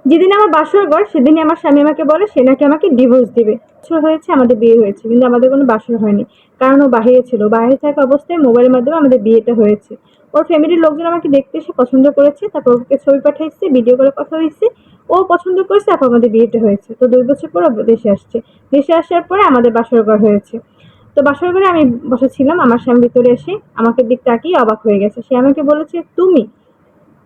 যেদিন আমার বাসর ঘর সেদিনই আমার স্বামী আমাকে বলে সে নাকি আমাকে ডিভোর্স দিবে। বছর হয়েছে আমাদের বিয়ে হয়েছে, কিন্তু আমাদের কোনো বাসর হয়নি। কারণ ও বাহিরে ছিল, বাহিরে থাকা অবস্থায় মোবাইলের মাধ্যমে আমাদের বিয়েটা হয়েছে। ওর ফ্যামিলির লোকজন আমাকে দেখতে এসে পছন্দ করেছে, তারপর ওকে ছবি পাঠাইছে, ভিডিও করে কথা হয়েছে, ও পছন্দ করেছে, তারপর আমাদের বিয়েটা হয়েছে। তো 2 বছর পর ও দেশে আসছে। দেশে আসার পরে আমাদের বাসর ঘর হয়েছে। তো বাসর ঘরে আমি বসে ছিলাম, আমার স্বামী ভিতরে এসে আমাকে দিক তাকিয়ে অবাক হয়ে গেছে। সে আমাকে বলেছে, তুমি,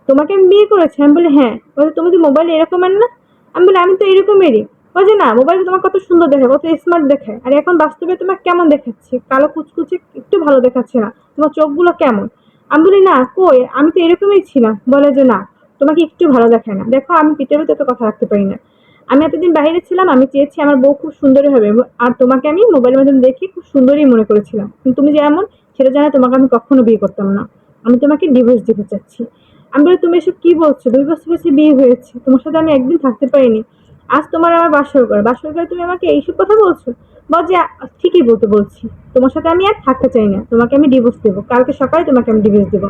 তোমাকে আমি বিয়ে করেছি? আমি বলি হ্যাঁ। বলে তুমি তো মোবাইলে এরকমের না? আমি বলি আমি তো এরকমেরই। বলছে না, মোবাইলে তোমার কত সুন্দর দেখায়, কত স্মার্ট দেখায়, আর এখন বাস্তবে তোমার কেমন দেখাচ্ছে, কালো কুচকুচে, একটু ভালো দেখাচ্ছে না, তোমার চোখগুলো কেমন? আমি বলি না, কই, আমি তো এরকমই ছিলাম। বলে যে না, তোমাকে একটু ভালো দেখায় না, দেখো আমি পিঠের ভিতরে তো কথা রাখতে পারি না। আমি এতদিন বাইরে ছিলাম, আমি চেয়েছি আমার বউ খুব সুন্দরী হবে, আর তোমাকে আমি মোবাইলের মাধ্যমে দেখে খুব সুন্দরই মনে করেছিলাম, কিন্তু তুমি যে এমন, সেটা জানা তোমাকে আমি কখনো বিয়ে করতাম না। আমি তোমাকে ডিভোর্স দিতে চাচ্ছি। আমি বলি তুমি এসব কি বলছো? 2 বছর হয়েছে বিয়ে হয়েছে, তোমার সাথে আমি একদিন থাকতে পারিনি। আজ তোমার আমার বাসর ঘর, বাসর ঘরে তুমি আমাকে এইসব কথা বলছো? বল যে ঠিকই বলছি, তোমার সাথে আমি আর থাকতে চাই না, তোমাকে আমি ডিভোর্স দেবো, কালকে সকালে তোমাকে আমি ডিভোর্স দেবো।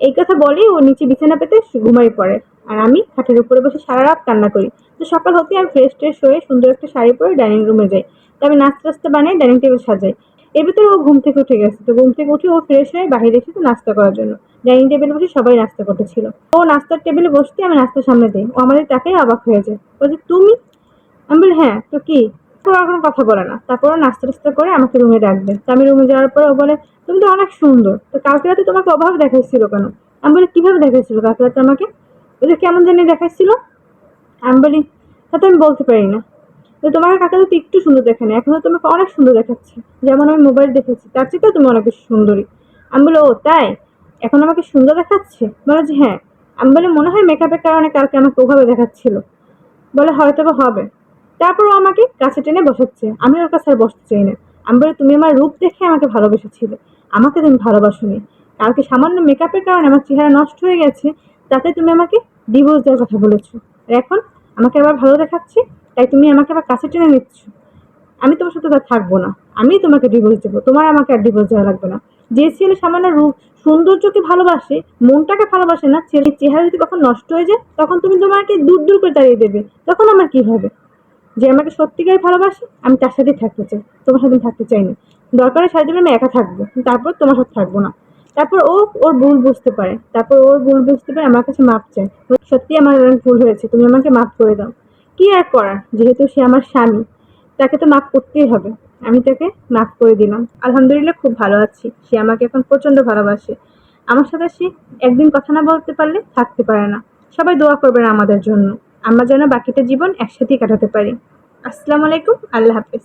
এই কথা বলেই ও নিচে বিছানা পেতে ঘুমাই পড়ে, আর আমি খাটের উপরে বসে সারা রাত কান্না করি। তো সকাল হতে আমি ফ্রেশ ট্রেশ হয়ে সুন্দর একটা শাড়ি পরে ডাইনিং রুমে যাই। তো আমি নাস্তা টাস্তা বানাই, ডাইনিং টেবিল সাজাই। এর ভিতরে ও ঘুম থেকে উঠে গেছে, তো ঘুম থেকে উঠে ও ফ্রেশ হয়ে বাহিরে এসেছে নাস্তা করার জন্য। ডাইনিং টেবিলে বসে সবাই নাস্তা করতেছিল। ও নাস্তার টেবিলে বসতে আমি নাস্তার সামনে দিই, ও আমাদের তাকাই অবাক হয়ে যায়, বলছে তুমি? আমি বলি হ্যাঁ, তো কি? তারপর আর কোনো কথা বলে না। তারপর ও নাস্তা টাস্তা করে আমাকে রুমে ডাকবে। তো আমি রুমে যাওয়ার পর ও বলে, তুমি তো অনেক সুন্দর, তো কালকে রাতে তোমাকে অভাবে দেখাচ্ছিল কেন? আমি বলি কিভাবে দেখাচ্ছিল কালকে রাতে আমাকে? বলে কেমন জানি দেখাচ্ছিল। আমি বলি তা তো আমি বলতে পারি না। তো তোমাকে কালকে রাতে একটু সুন্দর দেখে না, এখন তো তোমাকে অনেক সুন্দর দেখাচ্ছে, যেমন আমি মোবাইল দেখেছি তার চেয়ে তুমি অনেক বেশি সুন্দরী। আমি বলি ও তাই, এখন আমাকে সুন্দর দেখাচ্ছে? বলে যে হ্যাঁ। আমি বলি মনে হয় মেকআপের কারণে কালকে আমাকে ওভাবে দেখাচ্ছিল। বলে হয়তো বা হবে। তারপর ও আমাকে কাছে টেনে বসাচ্ছে, আমি ওর কাছে আর বসতে চাই না। আমি বলি তুমি আমার রূপ দেখে আমাকে ভালোবেসেছিলে, আমাকে তুমি ভালোবাসোনি। কালকে সামান্য মেকআপের কারণে আমার চেহারা নষ্ট হয়ে গেছে, তাতে তুমি আমাকে ডিভোর্স দেওয়ার কথা বলেছো, আর এখন আমাকে আবার ভালো দেখাচ্ছে, তাই তুমি আমাকে আবার কাছে টেনে নিচ্ছ। আমি তোমার সাথে আর থাকবো না, আমি তোমাকে ডিভোর্স দেবো, তোমার আমাকে আর ডিভোর্স দেওয়া লাগবে না। যে ছেলে সামান্য রূপ সৌন্দর্যকে ভালোবাসে, মনটাকে ভালোবাসে না, ছেলের চেহারা যদি কখন নষ্ট হয়ে যায় তখন তুমি তোমাকে দূর দূর করে তাড়িয়ে দেবে, তখন আমার কি হবে? যে আমাকে সত্যিকার ভালোবাসে আমি তার সাথেই থাকতে চাই, তোমার সাথে থাকতে চাই না। দরকারে সারা জীবন আমি একা থাকবো, তারপর তোমার সাথে থাকবো না। তারপর ও ওর ভুল বুঝতে পারে, তারপর ওর ভুল বুঝতে পারে আমার কাছে মাপ চায়, সত্যি আমার অনেক ভুল হয়েছে, তুমি আমাকে মাফ করে দাও। কি আর করার, যেহেতু সে আমার স্বামী, তাকে তো মাফ করতেই হবে। আমি তাকে মাফ করে দিলাম। আলহামদুলিল্লাহ খুব ভালো আছি, সে আমাকে এখন প্রচন্ড ভালোবাসে। আমার সাথে সে একদিন কথা না বলতে পারলে থাকতে পারে না। সবাই দোয়া করবেন আমাদের জন্য, আমরা যেন বাকিটা জীবন একসাথেই কাটাতে পারি। আসসালামু আলাইকুম, আল্লাহ হাফেজ।